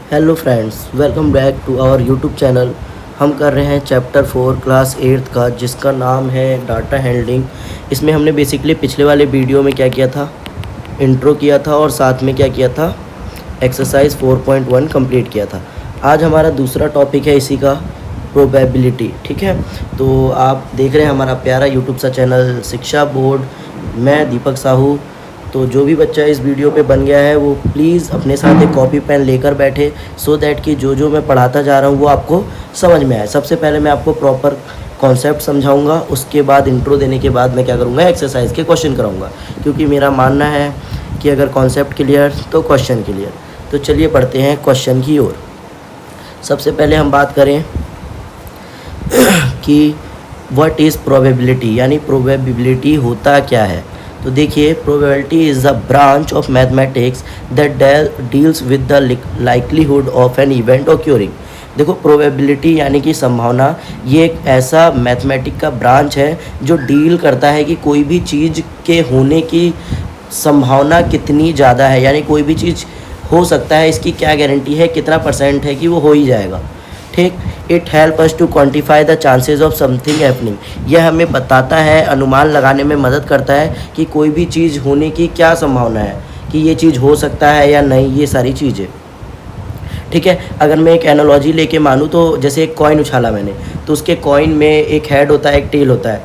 Hello friends, welcome back to our YouTube channel. हम कर रहे हैं चैप्टर 4 क्लास 8 का, जिसका नाम है डाटा हैंडलिंग। इसमें हमने बेसिकली पिछले वाले वीडियो में क्या किया था, इंट्रो किया था और साथ में क्या किया था, एक्सरसाइज 4.1 कंप्लीट किया था। आज हमारा दूसरा टॉपिक है इसी का, प्रोबेबिलिटी। ठीक है, तो आप देख रहे हैं हमारा प्यारा यूट्यूब सा चैनल शिक्षा बोर्ड। मैं दीपक साहू। तो जो भी बच्चा इस वीडियो पे बन गया है वो प्लीज़ अपने साथ एक कॉपी पेन लेकर बैठे, सो दैट कि जो मैं पढ़ाता जा रहा हूँ वो आपको समझ में आए। सबसे पहले मैं आपको प्रॉपर कॉन्सेप्ट समझाऊंगा, उसके बाद इंट्रो देने के बाद मैं क्या करूँगा, एक्सरसाइज के क्वेश्चन कराऊंगा, क्योंकि मेरा मानना है कि अगर कॉन्सेप्ट क्लियर तो क्वेश्चन क्लियर। तो चलिए पढ़ते हैं क्वेश्चन की ओर। सबसे पहले हम बात करें कि व्हाट इज़ प्रोबेबिलिटी, यानी प्रोबेबिलिटी होता क्या है। तो देखिए, probability is a branch of mathematics that deals with the likelihood of an event occurring. देखो, प्रोबेबिलिटी यानी कि संभावना, ये एक ऐसा मैथमेटिक का ब्रांच है जो डील करता है कि कोई भी चीज़ के होने की संभावना कितनी ज़्यादा है, यानी कोई भी चीज़ हो सकता है, इसकी क्या गारंटी है, कितना % है कि वो हो ही जाएगा। ठीक, it help us to quantify the chances of something happening. यह हमें बताता है, अनुमान लगाने में मदद करता है कि कोई भी चीज़ होने की क्या संभावना है, कि ये चीज़ हो सकता है या नहीं, ये सारी चीज़ें। ठीक है, अगर मैं एक एनालॉजी लेके मानूँ तो जैसे एक कॉइन उछाला मैंने, तो उसके कॉइन में एक हेड होता है, एक टेल होता है।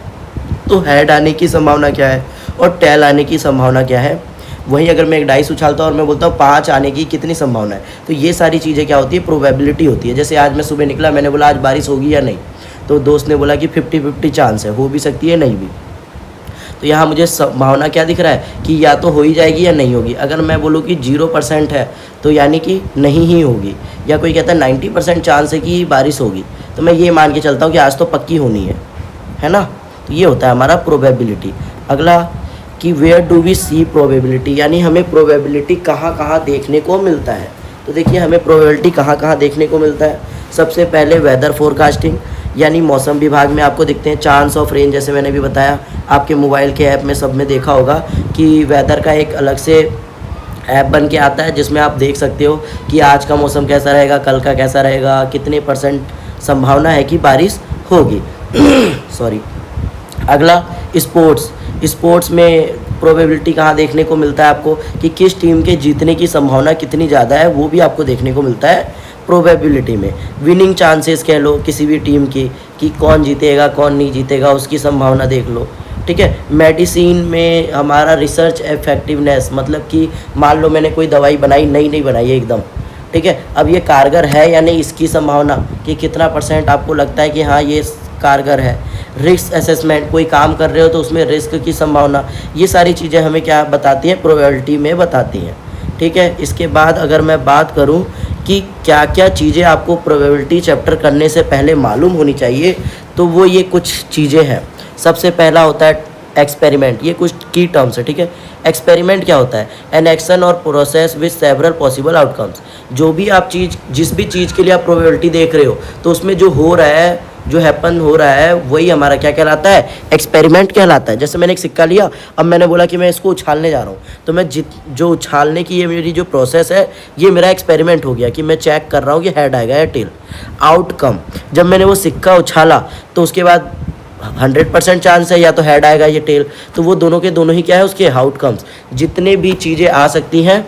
तो हेड आने की संभावना क्या है और टेल आने की संभावना क्या है। वहीं अगर मैं एक डाइस उछालता हूँ और मैं बोलता हूँ 5 आने की कितनी संभावना है, तो ये सारी चीज़ें क्या होती है, प्रोबेबिलिटी होती है। जैसे आज मैं सुबह निकला, मैंने बोला आज बारिश होगी या नहीं, तो दोस्त ने बोला कि 50-50 चांस है, हो भी सकती है नहीं भी। तो यहाँ मुझे संभावना क्या दिख रहा है कि या तो हो ही जाएगी या नहीं होगी। अगर मैं बोलूँ कि 0% है तो यानी कि नहीं ही होगी, या कोई कहता है 90% चांस है कि बारिश होगी, तो मैं ये मान के चलता हूँ कि आज तो पक्की होनी है ना। तो ये होता है हमारा प्रोबेबिलिटी। अगला कि where do we see probability, यानी हमें प्रोबेबिलिटी कहाँ कहाँ देखने को मिलता है। तो देखिए, हमें प्रोबेबिलिटी कहाँ कहाँ देखने को मिलता है। सबसे पहले वेदर फोरकास्टिंग, यानी मौसम विभाग में आपको दिखते हैं चांस ऑफ रेन। जैसे मैंने भी बताया, आपके मोबाइल के ऐप में सब में देखा होगा कि वेदर का एक अलग से ऐप बन के आता है, जिसमें आप देख सकते हो कि आज का मौसम कैसा रहेगा, कल का कैसा रहेगा, कितने % संभावना है कि बारिश होगी। सॉरी। अगला स्पोर्ट्स में प्रोबेबिलिटी कहाँ देखने को मिलता है आपको, कि किस टीम के जीतने की संभावना कितनी ज़्यादा है, वो भी आपको देखने को मिलता है प्रोबेबिलिटी में। विनिंग चांसेस कह लो किसी भी टीम की, कि कौन जीतेगा कौन नहीं जीतेगा, उसकी संभावना देख लो। ठीक है, मेडिसिन में हमारा रिसर्च इफेक्टिवनेस, मतलब कि मान लो मैंने कोई दवाई बनाई, नई बनाई है एकदम, ठीक है, अब ये कारगर है या नहीं, इसकी संभावना कि कितना % आपको लगता है कि हाँ ये कारगर है। रिस्क असेसमेंट, कोई काम कर रहे हो तो उसमें रिस्क की संभावना, ये सारी चीज़ें हमें क्या बताती हैं, प्रोबेबिलिटी में बताती हैं। ठीक है, इसके बाद अगर मैं बात करूं कि क्या क्या चीज़ें आपको प्रोबेबिलिटी चैप्टर करने से पहले मालूम होनी चाहिए, तो वो ये कुछ चीज़ें हैं। सबसे पहला होता है एक्सपेरिमेंट। ये कुछ की टर्म्स है। ठीक है, एक्सपेरिमेंट क्या होता है, एन एक्शन और process with several possible outcomes. जो भी आप चीज़, जिस भी चीज़ के लिए आप प्रोबेबिलिटी देख रहे हो, तो उसमें जो हो रहा है, जो हैपन हो रहा है, वही हमारा क्या कहलाता है, एक्सपेरिमेंट कहलाता है। जैसे मैंने एक सिक्का लिया, अब मैंने बोला कि मैं इसको उछालने जा रहा हूँ, तो मैं जो उछालने की ये मेरी जो प्रोसेस है, ये मेरा एक्सपेरिमेंट हो गया कि मैं चेक कर रहा हूँ कि हेड आएगा या टेल। आउटकम, जब मैंने वो सिक्का उछाला तो उसके बाद 100% चांस है या तो हेड आएगा या टेल, तो वो दोनों के दोनों ही क्या है, उसके आउटकम्स। जितने भी चीज़ें आ सकती हैं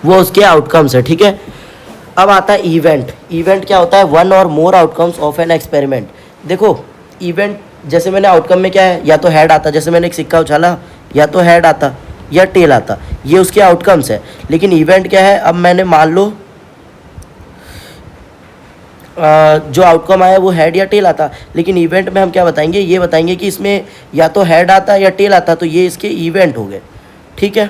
वो उसके आउटकम्स है। ठीक है, अब आता है इवेंट। इवेंट क्या होता है, वन और मोर आउटकम्स ऑफ एन एक्सपेरिमेंट। देखो, इवेंट जैसे मैंने आउटकम में क्या है, या तो हेड आता, जैसे मैंने एक सिक्का उछाला, या तो हेड आता या टेल आता, ये उसके आउटकम्स है। लेकिन इवेंट क्या है, अब मैंने मान लो जो आउटकम आया वो हेड या टेल आता, लेकिन इवेंट में हम क्या बताएंगे, ये बताएंगे कि इसमें या तो हेड आता या टेल आता, तो ये इसके इवेंट हो गए। ठीक है,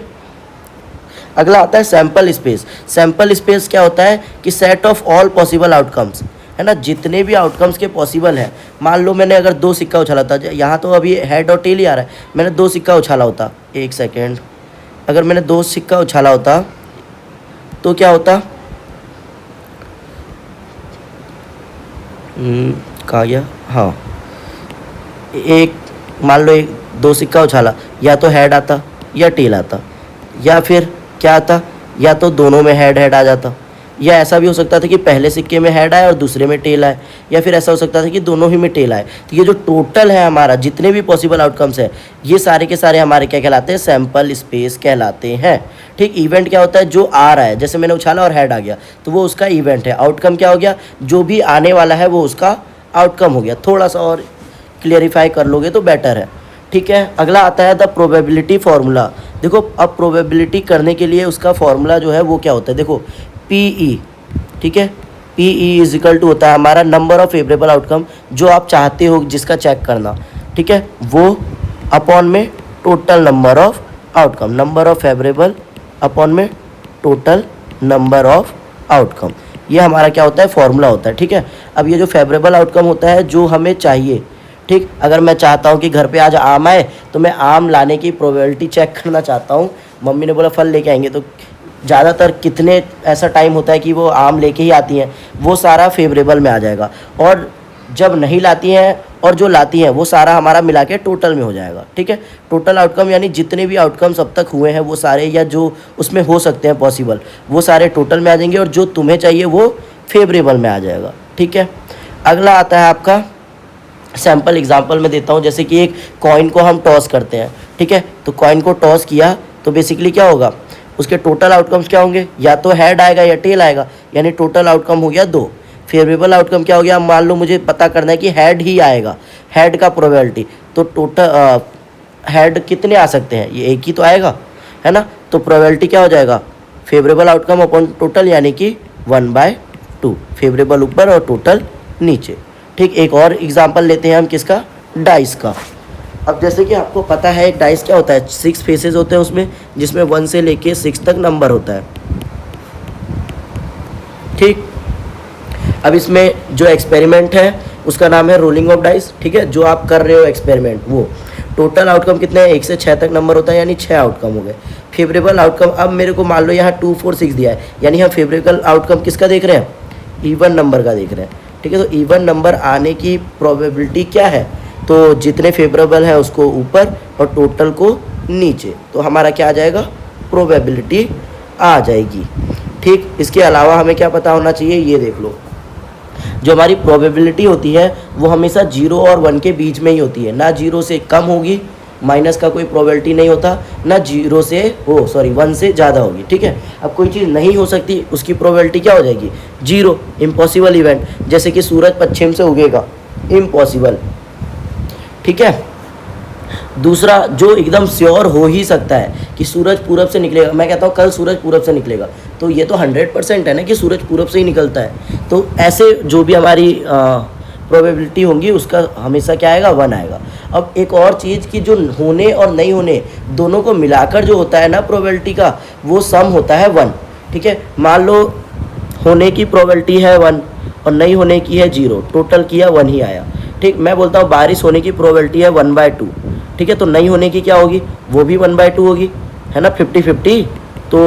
अगला आता है सैम्पल स्पेस। सैम्पल स्पेस क्या होता है कि set of all possible outcomes, है ना, जितने भी आउटकम्स के पॉसिबल हैं। मान लो मैंने अगर 2 सिक्का उछाला था, यहाँ तो अभी हेड और टेल ही आ रहा है, मैंने 2 सिक्का उछाला होता, एक सेकेंड, अगर मैंने 2 सिक्का उछाला होता तो क्या होता, कहाँ गया, हाँ, एक मान लो 2 सिक्का उछाला, या तो हेड आता या टेल आता, या फिर क्या आता, या तो दोनों में हेड आ जाता, या ऐसा भी हो सकता था कि पहले सिक्के में हेड आए और दूसरे में टेल आए, या फिर ऐसा हो सकता था कि दोनों ही में टेल आए। तो ये जो टोटल है हमारा, जितने भी पॉसिबल आउटकम्स है, ये सारे के सारे हमारे क्या कहलाते हैं, सैम्पल स्पेस कहलाते हैं। ठीक, इवेंट क्या होता है, जो आ रहा है, जैसे मैंने उछाला और हेड आ गया तो वो उसका इवेंट है। आउटकम क्या हो गया, जो भी आने वाला है वो उसका आउटकम हो गया। थोड़ा सा और क्लियरिफाई कर लोगे तो बेटर है। ठीक है, अगला आता है द प्रोबेबिलिटी फार्मूला। देखो, अब प्रोबेबिलिटी करने के लिए उसका फार्मूला जो है वो क्या होता है, देखो पीई। ठीक है, पीई इज इक्वल टू होता है हमारा नंबर ऑफ फेवरेबल आउटकम, जो आप चाहते हो जिसका चेक करना, ठीक है, वो अपॉन में total number of outcome, number of favourable upon में टोटल नंबर ऑफ आउटकम। ये हमारा क्या होता है, फॉर्मूला होता है। ठीक है, अब ये जो फेवरेबल आउटकम होता है जो हमें चाहिए, ठीक, अगर मैं चाहता हूँ कि घर पे आज आम आए तो मैं आम लाने की प्रोबेबिलिटी चेक करना चाहता हूँ। मम्मी ने बोला फल लेके आएंगे, तो ज़्यादातर कितने ऐसा टाइम होता है कि वो आम लेके ही आती हैं, वो सारा फेवरेबल में आ जाएगा। और जब नहीं लाती हैं और जो लाती हैं वो सारा हमारा मिला के टोटल में हो जाएगा। ठीक है, टोटल आउटकम यानी जितने भी आउटकम्स अब तक हुए हैं वो सारे, या जो उसमें हो सकते हैं पॉसिबल, वो सारे टोटल में आ जाएंगे, और जो तुम्हें चाहिए वो फेवरेबल में आ जाएगा। ठीक है, अगला आता है आपका सैम्पल एग्जांपल में देता हूँ। जैसे कि एक कॉइन को हम टॉस करते हैं, ठीक है, तो कॉइन को टॉस किया तो बेसिकली क्या होगा, उसके टोटल आउटकम्स क्या होंगे, या तो हेड आएगा या टेल आएगा, यानी टोटल आउटकम हो गया 2। फेवरेबल आउटकम क्या हो गया, मान लो मुझे पता करना है कि हेड ही आएगा, हेड का प्रोबेबिलिटी, तो टोटल हेड कितने आ सकते हैं, ये एक ही तो आएगा, है ना, तो प्रोबेबिलिटी क्या हो जाएगा, फेवरेबल आउटकम अपॉन टोटल, यानी कि 1/2, फेवरेबल ऊपर और टोटल नीचे। ठीक, एक और एग्जांपल लेते हैं हम किसका, डाइस का। अब जैसे कि आपको पता है एक डाइस क्या होता है, 6 फेसेस होते हैं उसमें, जिसमें 1 से लेके 6 तक नंबर होता है। ठीक, अब इसमें जो एक्सपेरिमेंट है उसका नाम है रोलिंग ऑफ डाइस। ठीक है, जो आप कर रहे हो एक्सपेरिमेंट, वो टोटल आउटकम कितने हैं, 1 से 6 तक नंबर होता है, यानी 6 आउटकम हो गए। फेवरेबल आउटकम, अब मेरे को मान लो यहाँ 2, 4, 6 दिया है, यानी हम फेवरेबल आउटकम किसका देख रहे हैं, इवन नंबर का देख रहे हैं। ठीक है, तो इवन नंबर आने की प्रोबेबिलिटी क्या है, तो जितने फेवरेबल है उसको ऊपर और टोटल को नीचे, तो हमारा क्या आ जाएगा, प्रोबेबिलिटी आ जाएगी। ठीक, इसके अलावा हमें क्या पता होना चाहिए, ये देख लो, जो हमारी प्रोबेबिलिटी होती है वो हमेशा 0 और 1 के बीच में ही होती है, ना 0 से कम होगी, माइनस का कोई प्रोबेबिलिटी नहीं होता, ना 1 से ज़्यादा होगी। ठीक है, अब कोई चीज़ नहीं हो सकती, उसकी प्रोबेबिलिटी क्या हो जाएगी, 0, इम्पॉसिबल इवेंट, जैसे कि सूरज पश्चिम से उगेगा, इम्पॉसिबल। ठीक है, दूसरा जो एकदम श्योर हो ही सकता है कि सूरज पूरब से निकलेगा, मैं कहता हूँ कल सूरज पूरब से निकलेगा, तो ये तो 100% है ना कि सूरज पूरब से ही निकलता है। तो ऐसे जो भी हमारी प्रोबेबिलिटी होंगी उसका हमेशा क्या आएगा, 1 आएगा। अब एक और चीज़ कि जो होने और नहीं होने दोनों को मिलाकर जो होता है ना प्रोबेबिलिटी का, वो सम होता है 1। ठीक है, मान लो होने की प्रोबेबिलिटी है 1 और नहीं होने की है 0, टोटल किया 1 ही आया। ठीक, मैं बोलता हूँ बारिश होने की प्रोबेबिलिटी है 1/2, ठीक है, तो नहीं होने की क्या होगी, वो भी 1/2 होगी, है ना, 50-50, तो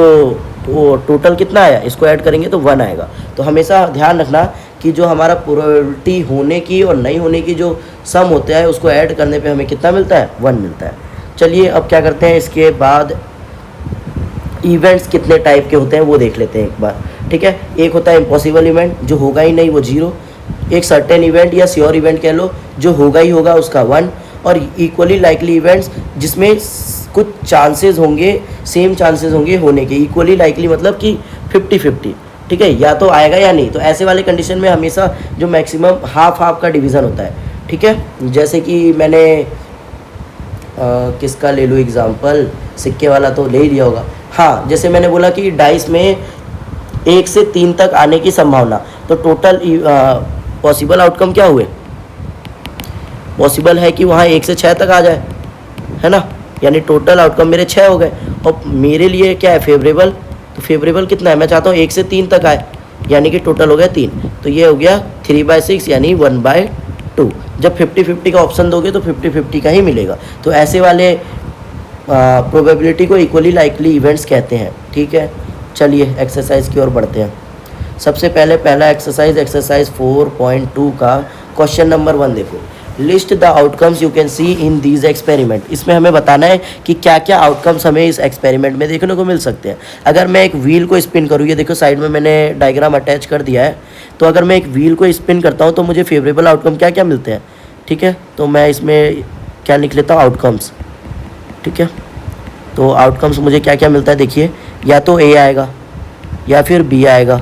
वो टोटल कितना आया, इसको ऐड करेंगे तो 1 आएगा। तो हमेशा ध्यान रखना कि जो हमारा प्रोबेबिलिटी होने की और नहीं होने की जो सम होता है उसको ऐड करने पे हमें कितना मिलता है, 1 मिलता है। चलिए अब क्या करते हैं, इसके बाद इवेंट्स कितने टाइप के होते हैं वो देख लेते हैं एक बार। ठीक है, एक होता है इम्पॉसिबल इवेंट, जो होगा ही नहीं वो 0, एक सर्टेन इवेंट या श्योर इवेंट कह लो, जो होगा ही होगा उसका 1, और इक्वली लाइकली इवेंट्स जिसमें कुछ चांसेस होंगे, सेम चांसेस होंगे होने के, इक्वली लाइकली मतलब कि 50-50। ठीक है, या तो आएगा या नहीं, तो ऐसे वाले कंडीशन में हमेशा जो मैक्सिमम हाफ का डिवीज़न होता है। ठीक है, जैसे कि मैंने किसका ले लूँ एग्जांपल, सिक्के वाला तो ले ही लिया होगा। हाँ, जैसे मैंने बोला कि डाइस में 1 से 3 तक आने की संभावना, तो टोटल पॉसिबल आउटकम क्या हुए, पॉसिबल है कि वहाँ 1 से 6 तक आ जाए, है ना, यानी टोटल आउटकम मेरे 6 हो गए। और मेरे लिए क्या है, फेवरेबल, तो फेवरेबल कितना है, मैं चाहता हूँ 1 से 3 तक आए, यानी कि टोटल हो गया 3, तो ये हो गया 3/6 यानी 1/2। जब 50-50 का ऑप्शन दोगे तो 50-50 का ही मिलेगा। तो ऐसे वाले प्रोबेबिलिटी को इक्वली लाइकली इवेंट्स कहते हैं। ठीक है, चलिए एक्सरसाइज की ओर बढ़ते हैं। सबसे पहले पहला एक्सरसाइज 4.2 का क्वेश्चन नंबर 1 देखो। List the outcomes you can see in these experiment. इसमें हमें बताना है कि क्या क्या आउटकम्स हमें इस एक्सपेरिमेंट में देखने को मिल सकते हैं। अगर मैं एक व्हील को स्पिन करूँ, ये देखो साइड में मैंने डायग्राम अटैच कर दिया है, तो अगर मैं एक व्हील को स्पिन करता हूँ तो मुझे फेवरेबल आउटकम क्या क्या मिलते हैं। ठीक है, तो मैं इसमें क्या लिख लेता हूँ, आउटकम्स। ठीक है, तो आउटकम्स मुझे क्या क्या मिलता है देखिए, या तो ए आएगा, या फिर बी आएगा,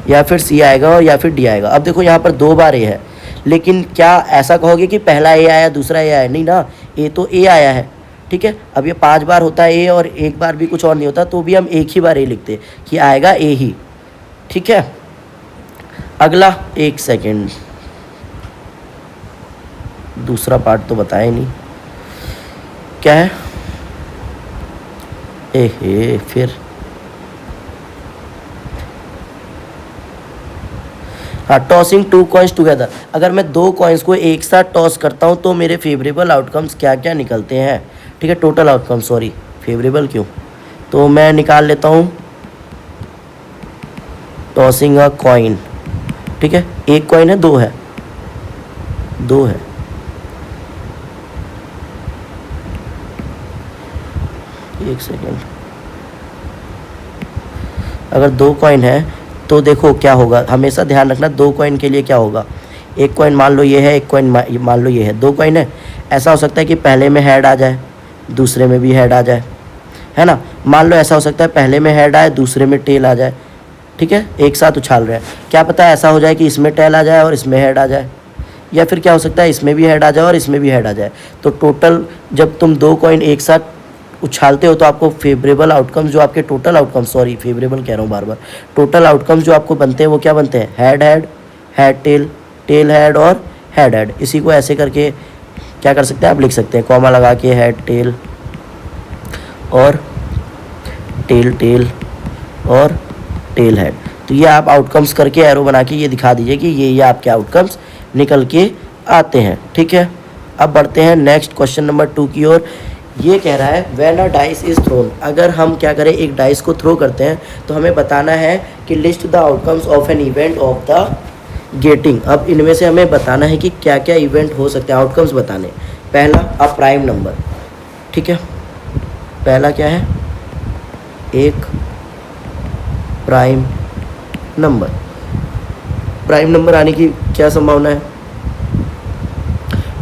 या फिर सी आएगा, और या फिर डी आएगा। अब देखो यहाँ पर 2 बार ए है, लेकिन क्या ऐसा कहोगे कि पहला ए आया दूसरा ए आया? नहीं ना, ए तो ए आया है। ठीक है, अब ये 5 बार होता है ए और एक बार भी कुछ और नहीं होता, तो भी हम एक ही बार ए लिखते कि आएगा ए ही। ठीक है, अगला, एक सेकेंड, दूसरा पार्ट तो बताया नहीं क्या है। ए फिर हाँ, टॉसिंग 2 कॉइन्स टुगेदर। अगर मैं 2 कॉइन्स को एक साथ टॉस करता हूँ तो मेरे फेवरेबल आउटकम्स क्या क्या निकलते हैं। ठीक है, टोटल आउटकम, सॉरी फेवरेबल क्यों, तो मैं निकाल लेता हूँ टॉसिंग अ कॉइन। ठीक है, एक कॉइन है, 2 है, 2 है। एक सेकेंड, अगर 2 कॉइन है तो देखो क्या होगा, हमेशा ध्यान रखना 2 कॉइन के लिए क्या होगा। एक कॉइन मान लो ये है, एक कॉइन मान लो ये है, 2 कॉइन है। ऐसा हो सकता है कि पहले में हेड आ जाए, दूसरे में भी हेड आ जाए, है ना। मान लो ऐसा हो सकता है पहले में हेड आए, दूसरे में टेल आ जाए। ठीक है, एक साथ उछाल रहे हैं, क्या पता ऐसा हो जाए कि इसमें टेल आ जाए और इसमें हेड आ जाए, या फिर क्या हो सकता है इसमें भी हेड आ जाए और इसमें भी हेड आ जाए। तो टोटल जब तुम 2 कॉइन एक साथ उछालते हो तो आपको फेवरेबल आउटकम्स, जो आपके टोटल आउटकम्स, सॉरी फेवरेबल कह रहा हूँ बार बार, टोटल आउटकम्स जो आपको बनते हैं वो क्या बनते हैं, head head, head tail, tail head और हेड हेड। इसी को ऐसे करके क्या कर सकते हैं, आप लिख सकते हैं कॉमा लगा के, हेड टेल और टेल टेल और टेल हेड। तो ये आप आउटकम्स करके एरो बना के ये दिखा दीजिए कि ये आपके आउटकम्स निकल के आते हैं। ठीक है, अब बढ़ते हैं नेक्स्ट क्वेश्चन नंबर 2 की ओर। ये कह रहा है when a dice is throne. अगर हम क्या करें, एक डाइस को थ्रो करते हैं तो हमें बताना है कि list the outcomes of an event of the getting. अब इनमें से हमें बताना है कि क्या क्या इवेंट हो सकते हैं, आउटकम्स बताने। पहला, अ प्राइम नंबर। ठीक है, पहला क्या है, एक प्राइम नंबर। प्राइम नंबर आने की क्या संभावना है।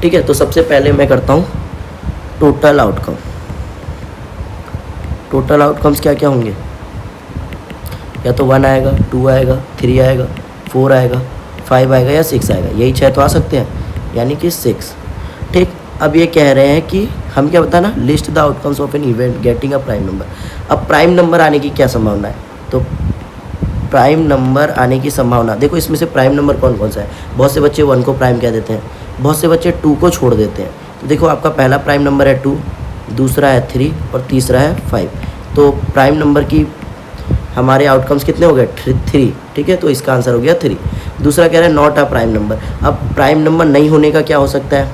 ठीक है, तो सबसे पहले मैं करता हूँ टोटल आउटकम। टोटल आउटकम्स क्या क्या होंगे, या तो 1 आएगा, 2 आएगा, 3 आएगा, 4 आएगा, 5 आएगा या 6 आएगा। यही 6 तो आ सकते हैं, यानी कि 6। ठीक, अब ये कह रहे हैं कि हम क्या बताना, list the outcomes of an event getting a prime number. अब प्राइम नंबर आने की क्या संभावना है, तो प्राइम नंबर आने की संभावना देखो, इसमें से प्राइम नंबर कौन कौन सा है। बहुत से बच्चे 1 को प्राइम कह देते हैं, बहुत से बच्चे 2 को छोड़ देते हैं। तो देखो आपका पहला प्राइम नंबर है 2, दूसरा है 3 और तीसरा है 5। तो प्राइम नंबर की हमारे आउटकम्स कितने हो गए, 3। ठीक है, तो इसका आंसर हो गया 3। दूसरा कह रहा है नॉट अ प्राइम नंबर। अब प्राइम नंबर नहीं होने का क्या हो सकता है,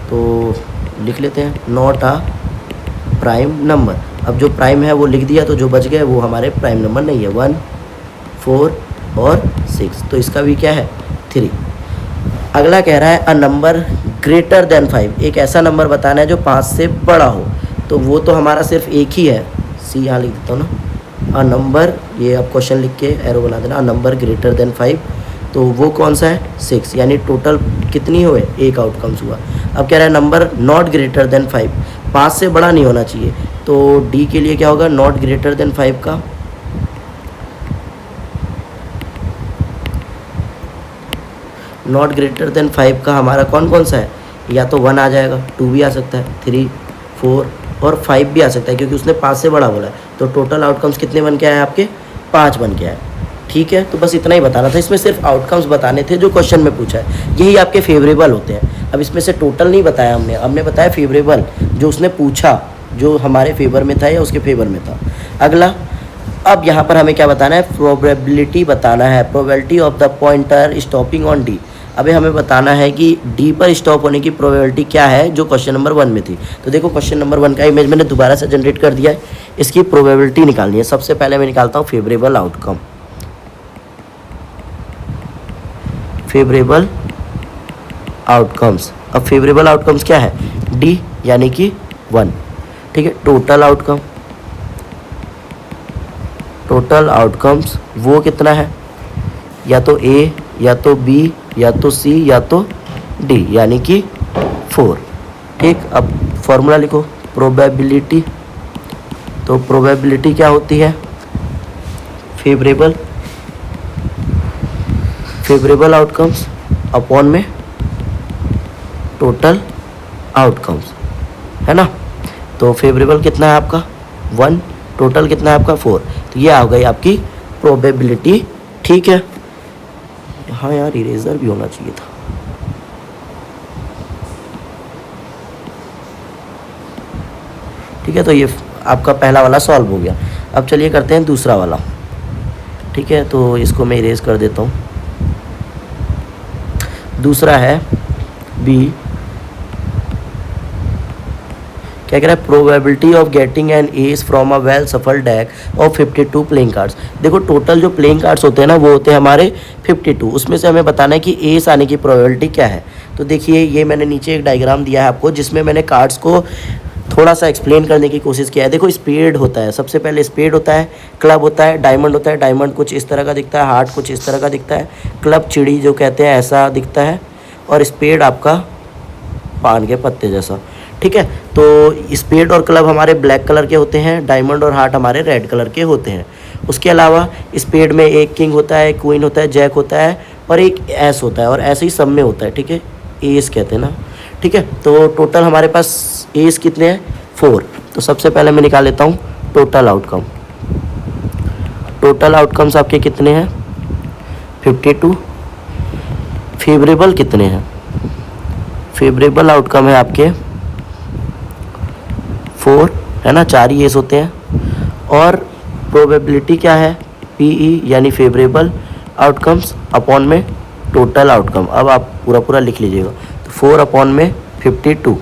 तो लिख लेते हैं नॉट अ प्राइम नंबर। अब जो प्राइम है वो लिख दिया, तो जो बच गए वो हमारे प्राइम नंबर नहीं है, 1, 4 और 6। तो इसका भी क्या है, 3। अगला कह रहा है अ नंबर ग्रेटर देन 5। एक ऐसा नंबर बताना है जो 5 से बड़ा हो। तो वो तो हमारा सिर्फ एक ही है, सी यहाँ लिख देता हूँ ना, अ नंबर, ये आप क्वेश्चन लिख के एरो बना देना, अ नंबर ग्रेटर देन 5। तो वो कौन सा है, 6, यानी टोटल कितनी हुए, एक आउटकम्स हुआ। अब कह रहा है नंबर नॉट ग्रेटर देन 5, 5 से बड़ा नहीं होना चाहिए। तो डी के लिए क्या होगा, नॉट ग्रेटर देन 5 का नॉट ग्रेटर देन 5 का हमारा कौन कौन सा है, या तो 1 आ जाएगा, 2 भी आ सकता है, 3, 4 और 5 भी आ सकता है, क्योंकि उसने 5 से बड़ा बोला है। तो टोटल आउटकम्स कितने बन के आए आपके, 5 बन के आए। ठीक है, तो बस इतना ही बताना था, इसमें सिर्फ आउटकम्स बताने थे जो क्वेश्चन में पूछा है, यही आपके फेवरेबल होते हैं। अब इसमें से टोटल नहीं बताया हमने बताया फेवरेबल, जो उसने पूछा, जो हमारे फेवर में था या उसके फेवर में था। अगला, अब यहाँ पर हमें क्या बताना है, प्रोबेबिलिटी बताना है, probability of the pointer stopping on D. अभी हमें बताना है कि डी पर स्टॉप होने की प्रोबेबिलिटी क्या है, जो क्वेश्चन नंबर 1 में थी। तो देखो क्वेश्चन नंबर 1 का इमेज मैंने दोबारा से जनरेट कर दिया है, इसकी प्रोबेबिलिटी निकालनी है। सबसे पहले मैं निकालता हूँ फेवरेबल आउटकम, फेवरेबल आउटकम्स। अब फेवरेबल आउटकम्स क्या है, डी यानी कि 1, ठीक है। टोटल आउटकम्स वो कितना है, या तो ए या तो बी या तो सी या तो डी यानी कि 4, ठीक। अब फॉर्मूला लिखो प्रोबेबिलिटी, तो प्रोबेबिलिटी क्या होती है, फेवरेबल आउटकम्स अपॉन में टोटल आउटकम्स, है ना। तो फेवरेबल कितना है आपका 1, टोटल कितना है आपका 4, तो ये आ गई आपकी प्रोबेबिलिटी, ठीक है। हाँ यार इरेजर भी होना चाहिए था। ठीक है, तो ये आपका पहला वाला सॉल्व हो गया। अब चलिए करते हैं दूसरा वाला, ठीक है। तो इसको मैं इरेज कर देता हूँ। दूसरा है बी, क्या कह रहा है, probability of getting an S from a well सफल डेक ऑफ 52 प्लेइंग कार्ड्स। देखो टोटल जो प्लेइंग कार्ड्स होते हैं ना वो होते हैं हमारे 52, उसमें से हमें बताना है कि एस आने की प्रोबेबिलिटी क्या है। तो देखिए ये मैंने नीचे एक डायग्राम दिया है आपको, जिसमें मैंने कार्ड्स को थोड़ा सा एक्सप्लेन करने की कोशिश किया है। देखो स्पेड होता है, सबसे पहले स्पेड होता है, क्लब होता है, डायमंड होता है। डायमंड कुछ इस तरह का दिखता है, हार्ट कुछ इस तरह का दिखता है, क्लब चिड़ी जो कहते हैं ऐसा दिखता है, और स्पेड आपका पान के पत्ते जैसा, ठीक है। तो स्पेड और क्लब हमारे ब्लैक कलर के होते हैं, डायमंड और हार्ट हमारे रेड कलर के होते हैं। उसके अलावा स्पेड में एक किंग होता है, क्वीन होता है, जैक होता है और एक एस होता है, और ऐसे ही सब में होता है, ठीक है, एस कहते हैं ना, ठीक है। तो टोटल हमारे पास एस कितने हैं 4। तो सबसे पहले मैं निकाल लेता हूँ टोटल आउटकम। टोटल आउटकम्स आपके कितने हैं 52। फेवरेबल कितने हैं, फेवरेबल आउटकम है आपके 4, है ना, 4 ही एस होते हैं। और प्रोबेबिलिटी क्या है, पीई यानी फेवरेबल आउटकम्स अपॉन में टोटल आउटकम। अब आप पूरा लिख लीजिएगा, तो 4 अपॉन में 52,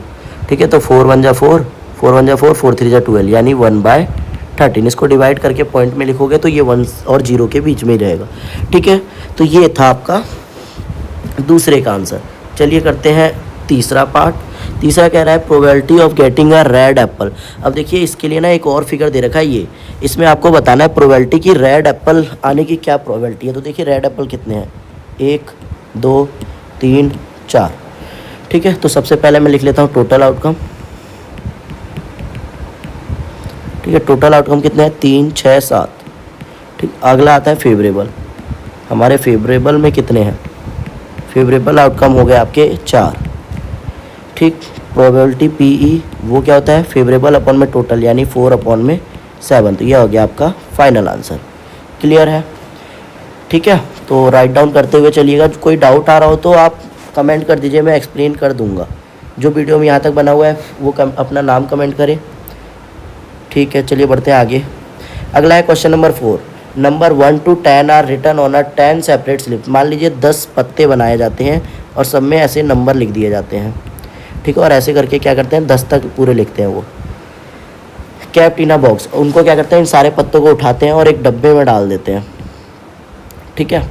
ठीक है। तो 4 1 जा 4, 4 1 जा 4, 4 3 जा 12 यानी 1/13। इसको डिवाइड करके पॉइंट में लिखोगे तो ये 1 और 0 के बीच में ही रहेगा, ठीक है। तो ये था आपका दूसरे का आंसर। चलिए करते हैं तीसरा पार्ट। तीसरा कह रहा है probability of getting a red Apple. अब देखिए इसके लिए ना एक और फिगर दे रखा है, ये इसमें आपको बताना है प्रोबेबिलिटी की रेड एप्पल आने की क्या प्रोबेबिलिटी है। तो देखिए रेड एप्पल कितने हैं, 1 2 3 4, ठीक है। तो सबसे पहले मैं लिख लेता हूँ टोटल आउटकम, ठीक है। टोटल आउटकम कितने हैं 3 6 7, ठीक। अगला आता है फेवरेबल। हमारे फेवरेबल में कितने हैं, फेवरेबल आउटकम हो गए आपके 4, ठीक। प्रोबेबिलिटी पीई वो क्या होता है, फेवरेबल अपॉन में टोटल यानी 4 अपॉन में 7। तो यह हो गया आपका फाइनल आंसर। क्लियर है, ठीक है। तो राइट डाउन करते हुए चलिएगा। कोई डाउट आ रहा हो तो आप कमेंट कर दीजिए, मैं एक्सप्लेन कर दूंगा। जो वीडियो में यहाँ तक बना हुआ है वो अपना नाम कमेंट करें, ठीक है। चलिए बढ़ते हैं आगे। अगला है question number 4। Number 1 to 10 are written on a 10 separate slip. मान लीजिए 10 पत्ते बनाए जाते हैं और सब में ऐसे नंबर लिख दिए जाते हैं, ठीक है। और ऐसे करके क्या करते हैं 10 तक पूरे लिखते हैं वो। कैप्ट इन अ बॉक्स, उनको क्या करते हैं इन सारे पत्तों को उठाते हैं और एक डब्बे में डाल देते हैं, ठीक है।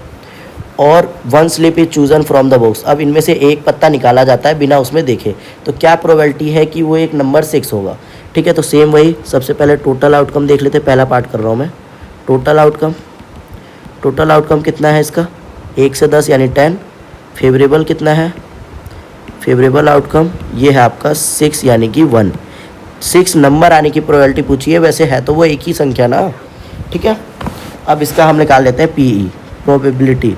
और 1 slip is chosen from the box. अब इनमें से एक पत्ता निकाला जाता है बिना उसमें देखे, तो क्या प्रोबेबिलिटी है कि वो एक नंबर 6 होगा, ठीक है। तो सेम वही, सबसे पहले टोटल आउटकम देख लेते हैं। पहला पार्ट कर रहा हूँ मैं। टोटल आउटकम कितना है इसका 1 से 10 यानी 10। फेवरेबल कितना है, फेवरेबल आउटकम ये है आपका 6 यानी कि 1। 6 नंबर आने की प्रोबेबिलिटी पूछी है, वैसे है तो वो एक ही संख्या ना, ठीक है। अब इसका हम निकाल लेते हैं P E, probability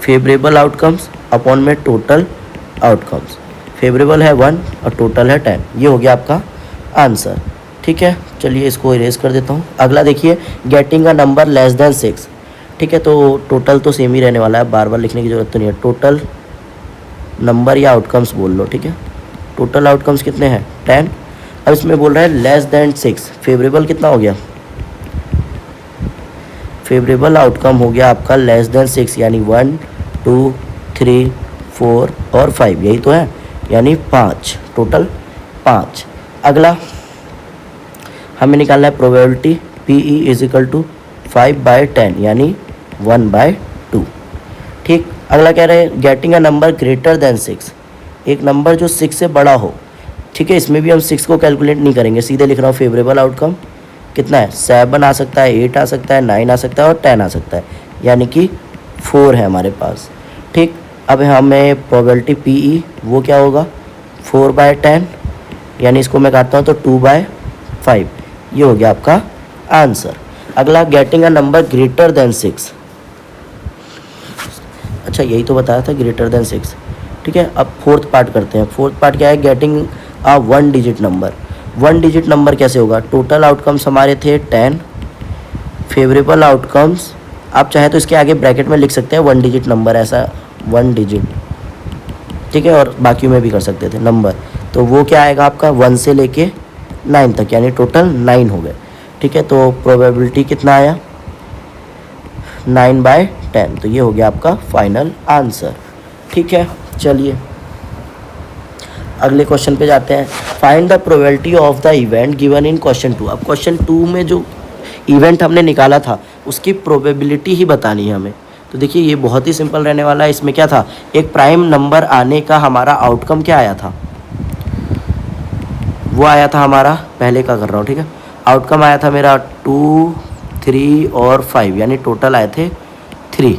favourable outcomes upon में टोटल आउटकम्स। फेवरेबल है 1 और टोटल है 10, ये हो गया आपका आंसर, ठीक है। चलिए इसको इरेज कर देता हूँ। अगला देखिए getting a number less than 6, ठीक है। तो टोटल तो सेम ही रहने वाला है, बार बार लिखने की ज़रूरत तो नहीं है। टोटल नंबर या आउटकम्स बोल लो, ठीक है। टोटल आउटकम्स कितने हैं 10। अब इसमें बोल रहा है लेस देन 6। फेवरेबल कितना हो गया, फेवरेबल आउटकम हो गया आपका लेस देन 6 यानी 1 2 3 4 और 5, यही तो है, यानी 5, टोटल 5। अगला हमें निकालना है probability P E is equal to 5/10 यानी 1/2, ठीक। अगला कह रहे हैं getting a number greater than 6। एक नंबर जो 6 से बड़ा हो, ठीक है। इसमें भी हम 6 को कैलकुलेट नहीं करेंगे, सीधे लिख रहा हूँ फेवरेबल आउटकम कितना है, 7 आ सकता है, 8 आ सकता है, 9 आ सकता है और 10 आ सकता है, यानी कि 4 है हमारे पास, ठीक। अब हमें प्रोबेबिलिटी पीई वो क्या होगा, 4/10, यानी इसको मैं काटता हूँ तो 2/5, ये हो गया आपका आंसर। अगला, getting a number greater than 6। अच्छा यही तो बताया था, ग्रेटर देन 6, ठीक है। अब फोर्थ पार्ट करते हैं। फोर्थ पार्ट क्या है, getting a 1 digit number. 1 digit number कैसे होगा, टोटल आउटकम्स हमारे थे 10, फेवरेबल आउटकम्स आप चाहे तो इसके आगे ब्रैकेट में लिख सकते हैं 1 डिजिट नंबर, ऐसा 1 डिजिट, ठीक है, और बाकी में भी कर सकते थे नंबर। तो वो क्या आएगा आपका 1 से लेके 9 तक, यानी टोटल 9 हो गए, ठीक है। तो प्रोबेबिलिटी कितना आया, 9/10, तो ये हो गया आपका फाइनल आंसर, ठीक है। चलिए अगले क्वेश्चन पे जाते हैं। Find the probability of the event given in question 2। अब क्वेश्चन 2 में जो इवेंट हमने निकाला था उसकी प्रोबेबिलिटी ही बतानी है हमें। तो देखिए ये बहुत ही सिंपल रहने वाला है। इसमें क्या था, एक प्राइम नंबर आने का हमारा आउटकम क्या आया था, वो आया था हमारा, पहले का कर रहा हूँ, ठीक है। आउटकम आया था मेरा 2, 3 और 5, यानी टोटल आए थे 3,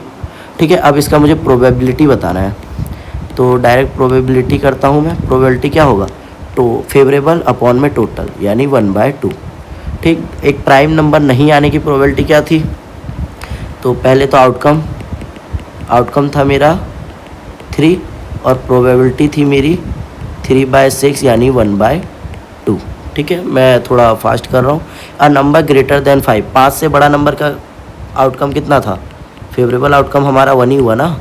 ठीक है। अब इसका मुझे प्रोबेबिलिटी बताना है, तो डायरेक्ट प्रोबेबिलिटी करता हूँ मैं। प्रोबेबिलिटी क्या होगा, तो फेवरेबल अपॉन में टोटल, यानी 1/2, ठीक। एक प्राइम नंबर नहीं आने की प्रोबेबिलिटी क्या थी, तो पहले तो आउटकम था मेरा 3 और प्रोबेबिलिटी थी मेरी 3/6, यानी 1/2, ठीक है। मैं थोड़ा फास्ट कर रहा हूँ। अ नंबर ग्रेटर देन 5, 5 से बड़ा नंबर का आउटकम कितना था, फेवरेबल आउटकम हमारा 1 ही हुआ ना,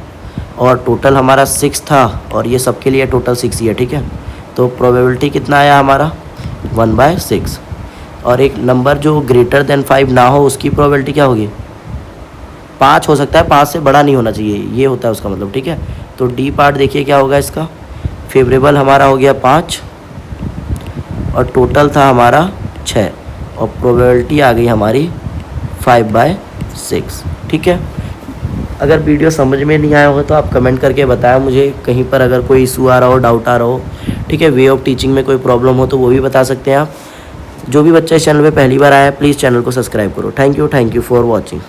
और टोटल हमारा 6 था, और ये सबके लिए टोटल 6 ही है, ठीक है। तो प्रोबेबिलिटी कितना आया हमारा 1/6, और एक नंबर जो ग्रेटर देन 5 ना हो उसकी प्रोबेबिलिटी क्या होगी, 5 हो सकता है, 5 से बड़ा नहीं होना चाहिए, ये होता है उसका मतलब, ठीक है। तो डी पार्ट देखिए क्या होगा इसका, फेवरेबल हमारा हो गया 5 और टोटल था हमारा 6, और प्रोबेबिलिटी आ गई हमारी 5/6, ठीक है। अगर वीडियो समझ में नहीं आया होगा तो आप कमेंट करके बताएं मुझे, कहीं पर अगर कोई इशू आ रहा हो, डाउट आ रहा हो, ठीक है, वे ऑफ टीचिंग में कोई प्रॉब्लम हो तो वो भी बता सकते हैं आप। जो भी बच्चा इस चैनल पे पहली बार आया है प्लीज़ चैनल को सब्सक्राइब करो। Thank you for watching.